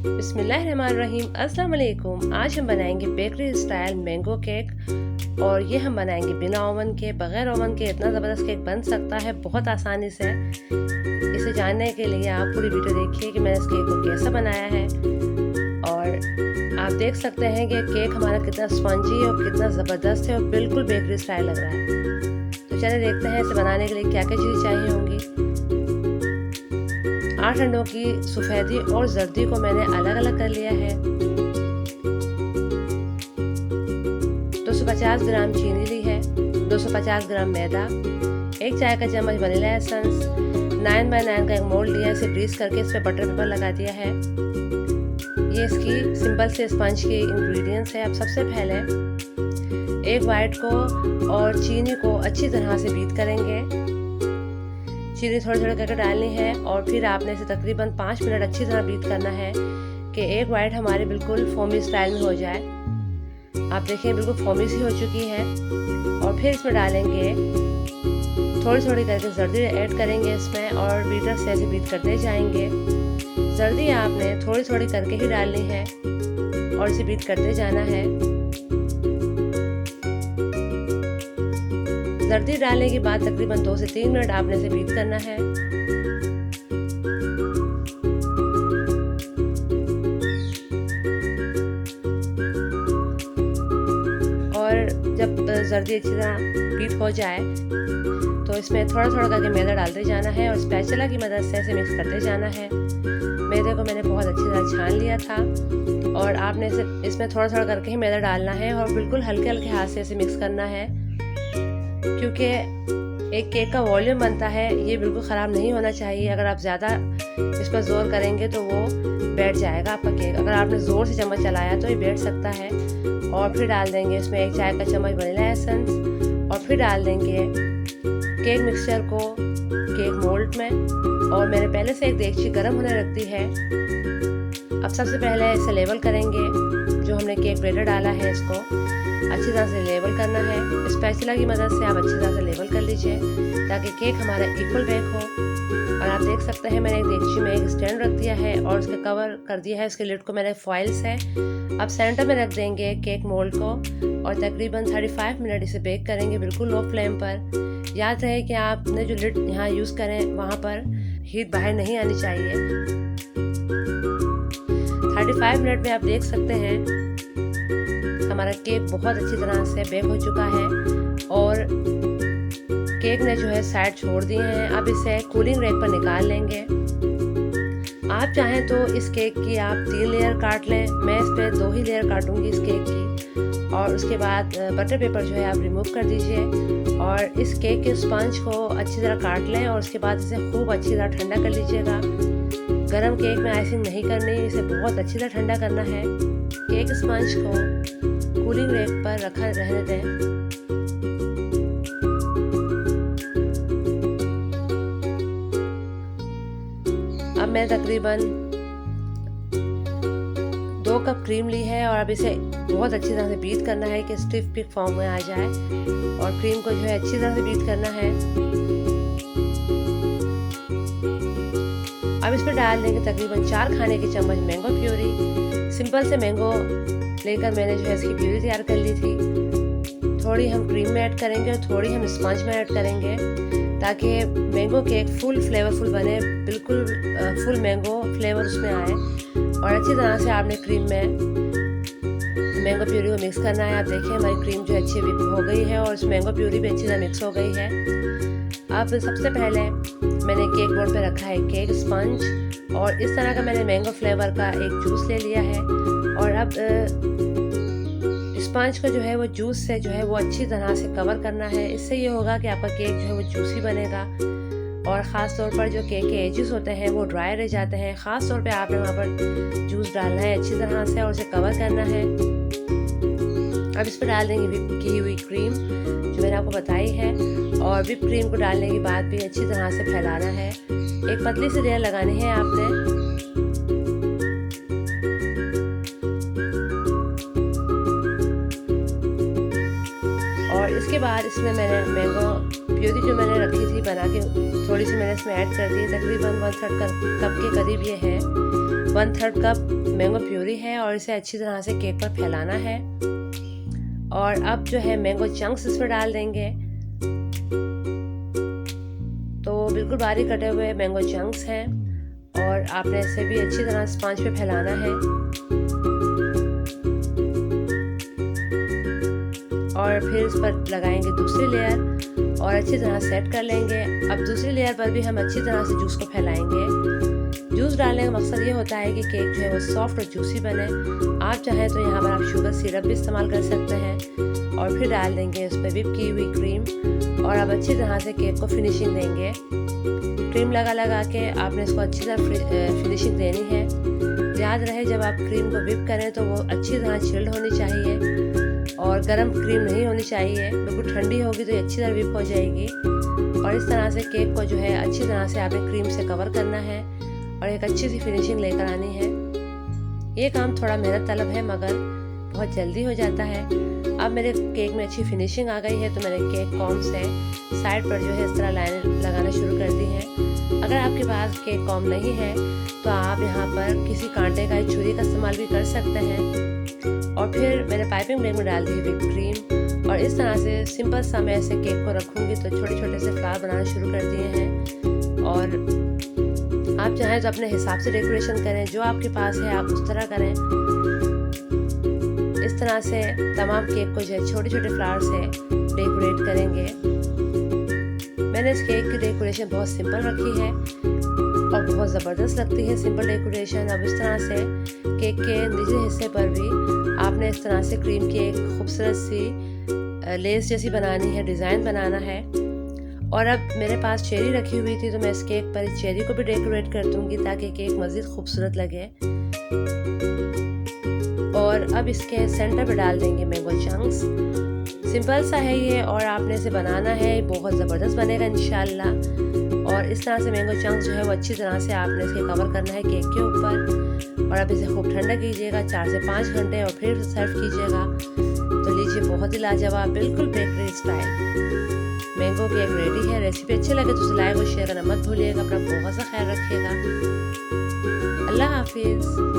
बिस्मिल्लाहिर्रहमानिर्रहीम। अस्सलाम वालेकुम। आज हम बनाएंगे बेकरी स्टाइल मैंगो केक और ये हम बनाएंगे बिना ओवन के, बगैर ओवन के। इतना ज़बरदस्त केक बन सकता है बहुत आसानी से। इसे जानने के लिए आप पूरी वीडियो देखिए कि मैंने इस केक को कैसा बनाया है। और आप देख सकते हैं कि केक हमारा कितना स्पंजी और कितना ज़बरदस्त है और बिल्कुल बेकरी स्टाइल लग रहा है। तो चलिए देखते हैं इसे बनाने के लिए क्या क्या चीज़ें चाहिए होंगी। 8 अंडों की सफ़ेदी और जर्दी को मैंने अलग अलग कर लिया है। 250 ग्राम चीनी ली है, 250 ग्राम मैदा, 1 चाय का चम्मच वनीला एसेंस, 9x9 का एक मोल्ड लिया, इसे ग्रीस करके इस पर बटर पेपर लगा दिया है। ये इसकी सिंपल से स्पंज के इंग्रेडिएंट्स है। अब सबसे पहले एक वाइट को और चीनी को अच्छी तरह से बीट करेंगे। चीनी थोड़ी थोड़ी करके डालनी है और फिर आपने इसे तकरीबन 5 मिनट अच्छी तरह बीट करना है कि एक वाइट हमारी बिल्कुल फोमी स्टाइल में हो जाए। आप देखिए बिल्कुल फोमी सी हो चुकी है। और फिर इसमें डालेंगे थोड़ी थोड़ी करके जर्दी ऐड करेंगे इसमें और बीटर से ऐसे बीट करते जाएंगे। जर्दी आपने थोड़ी थोड़ी करके ही डालनी है और इसे बीट करते जाना है। जर्दी डालने के बाद तकरीबन 2 से 3 मिनट आपने इसे बीट करना है। और जब जर्दी अच्छी तरह बीट हो जाए तो इसमें थोड़ा थोड़ा करके मैदा डालते जाना है और स्पैचुला की मदद से इसे मिक्स करते जाना है। मैदे को मैंने बहुत अच्छी तरह छान लिया था और आपने इसमें थोड़ा थोड़ा करके ही मैदा डालना है और बिल्कुल हल्के हल्के हाथ से इसे मिक्स करना है, क्योंकि एक केक का वॉल्यूम बनता है, ये बिल्कुल ख़राब नहीं होना चाहिए। अगर आप ज़्यादा इस पर ज़ोर करेंगे तो वो बैठ जाएगा आपका केक। अगर आपने ज़ोर से चम्मच चलाया तो ये बैठ सकता है। और फिर डाल देंगे इसमें 1 चाय का चम्मच वनीला एसेंस और फिर डाल देंगे केक मिक्सचर को केक मोल्ड में। और मैंने पहले से एक देगची गर्म होने रख दी है। अब सबसे पहले इसे लेवल करेंगे। जो हमने केक बैटर डाला है इसको अच्छी तरह से लेवल करना है। स्पैचुला की मदद से आप अच्छी तरह से लेवल कर लीजिए ताकि केक हमारा इक्वल बेक हो। और आप देख सकते हैं मैंने एक देगची में एक स्टैंड रख दिया है और उसके कवर कर दिया है। इसके लिड को मैंने फॉइल से अब सेंटर में रख देंगे केक मोल्ड को और तकरीबन 35 मिनट इसे बेक करेंगे बिल्कुल लो फ्लेम पर। याद रहे कि आपने जो लिड यहाँ यूज़ करें वहाँ पर हीट बाहर नहीं आनी चाहिए। 35 मिनट में आप देख सकते हैं हमारा केक बहुत अच्छी तरह से बेक हो चुका है और केक ने जो है साइड छोड़ दिए हैं। अब इसे कूलिंग रैक पर निकाल लेंगे। आप चाहें तो इस केक की आप 3 लेयर काट लें। मैं इस पर 2 ही लेयर काटूंगी इस केक की। और उसके बाद बटर पेपर जो है आप रिमूव कर दीजिए और इस केक के स्पंज को अच्छी तरह काट लें और उसके बाद इसे खूब अच्छी तरह ठंडा कर लीजिएगा। गरम केक में आइसिंग नहीं करनी, इसे बहुत अच्छी तरह ठंडा करना है। केक स्पंज को कूलिंग रैक पर रखा रहने दें। अब मैं तकरीबन 2 कप क्रीम ली है और अब इसे बहुत अच्छी तरह से बीट करना है कि स्टिफ पिक फॉर्म में आ जाए। और क्रीम को जो है अच्छी तरह से बीट करना है। अब इस पर डाल देंगे तकरीबन 4 खाने के चम्मच मैंगो प्यूरी। सिंपल से मैंगो लेकर मैंने जो है इसकी प्यूरी तैयार कर ली थी। थोड़ी हम क्रीम में ऐड करेंगे और थोड़ी हम स्पंज में ऐड करेंगे ताकि मैंगो केक फुल फ्लेवरफुल बने, बिल्कुल फुल मैंगो फ्लेवर उसमें आए। और अच्छी तरह से आपने क्रीम में मैंगो प्यूरी को मिक्स करना है। आप देखिए हमारी क्रीम जो अच्छी हो गई है और इस मैंगो प्यूरी भी अच्छी तरह मिक्स हो गई है। अब सबसे पहले मैंने केक बोर्ड पे रखा है केक स्पंज और इस तरह का मैंने मैंगो फ्लेवर का एक जूस ले लिया है। और अब स्पंज को जो है वो जूस से जो है वो अच्छी तरह से कवर करना है। इससे ये होगा कि आपका केक जो है वो जूसी बनेगा और ख़ास तौर पर जो केक के एजेस होते हैं वो ड्राई रह जाते हैं। ख़ास तौर पे आपने वहाँ पर जूस डालना है अच्छी तरह से और उसे कवर करना है। अब इस पर डाल देंगे व्हिप की हुई क्रीम जो मैंने आपको बताई है। और व्हिप क्रीम को डालने के बाद भी अच्छी तरह से फैलाना है। एक पतली सी लेयर लगानी है आपने। और इसके बाद इसमें मैंने मैंगो प्यूरी जो मैंने रखी थी बना के थोड़ी सी मैंने इसमें ऐड कर दी। तकरीबन 1/3 कप के करीब ये है। 1/3 कप मैंगो प्यूरी है और इसे अच्छी तरह से केक पर फैलाना है। और अब जो है मैंगो चंक्स इसमें डाल देंगे। तो बिल्कुल बारीक कटे हुए मैंगो चंक्स हैं और आपने इसे भी अच्छी तरह स्पंज पे फैलाना है। और फिर इस पर लगाएंगे दूसरी लेयर और अच्छी तरह सेट कर लेंगे। अब दूसरी लेयर पर भी हम अच्छी तरह से जूस को फैलाएंगे। जूस डालने का मकसद ये होता है कि केक जो है वो सॉफ्ट और जूसी बने। आप चाहें तो यहाँ पर आप शुगर सिरप भी इस्तेमाल कर सकते हैं। और फिर डाल देंगे उस पर व्हिप की हुई क्रीम और अब अच्छी तरह से केक को फिनिशिंग देंगे। क्रीम लगा के आपने इसको अच्छी तरह फिनिशिंग देनी है। याद रहे जब आप क्रीम को व्हिप करें तो वो अच्छी तरह चिल्ड होनी चाहिए और गर्म क्रीम नहीं होनी चाहिए। बिल्कुल ठंडी होगी तो ये अच्छी तरह व्हिप हो जाएगी। और इस तरह से केक को जो है अच्छी तरह से आपने क्रीम से कवर करना है और एक अच्छी सी फिनिशिंग लेकर आनी है। ये काम थोड़ा मेहनत तलब है मगर बहुत जल्दी हो जाता है। अब मेरे केक में अच्छी फिनिशिंग आ गई है तो मैंने केक कॉम से साइड पर जो है इस तरह लाइनें लगाना शुरू कर दी हैं। अगर आपके पास केक कॉम नहीं है तो आप यहाँ पर किसी कांटे का छुरी का इस्तेमाल भी कर सकते हैं। और फिर मैंने पाइपिंग बैग में डाल दी व्हिप क्रीम और इस तरह से सिंपल सा मैं ऐसे केक को रखूँगी तो छोटे छोटे से फ्लावर बनाना शुरू कर दिए हैं। और आप चाहें तो अपने हिसाब से डेकोरेशन करें, जो आपके पास है आप उस तरह करें। इस तरह से तमाम केक को जो है छोटे छोटे फ्लावर से डेकोरेट करेंगे। मैंने इस केक की डेकोरेशन बहुत सिंपल रखी है और बहुत ज़बरदस्त लगती है सिंपल डेकोरेशन। अब इस तरह से केक के निचले हिस्से पर भी आपने इस तरह से क्रीम की एक खूबसूरत सी लेस जैसी बनानी है, डिज़ाइन बनाना है। और अब मेरे पास चेरी रखी हुई थी तो मैं इस केक पर चेरी को भी डेकोरेट कर दूंगी ताकि केक मज़ीद खूबसूरत लगे। और अब इसके सेंटर पे डाल देंगे मैंगो चंक्स। सिंपल सा है ये और आपने इसे बनाना है, बहुत ज़बरदस्त बनेगा इंशाल्लाह। और इस तरह से मैंगो चंक्स जो है वो अच्छी तरह से आपने इसके कवर करना है केक के ऊपर। और अब इसे खूब ठंडा कीजिएगा 4 से 5 घंटे और फिर सर्व कीजिएगा। तो लीजिए, बहुत ही लाजवाब बिल्कुल bakery style mango cake ready है। रेसिपी अच्छी लगे तो लाइक और शेयर करना मत भूलिएगा। अपना बहुत सा ख्याल रखिएगा। अल्लाह हाफिज़।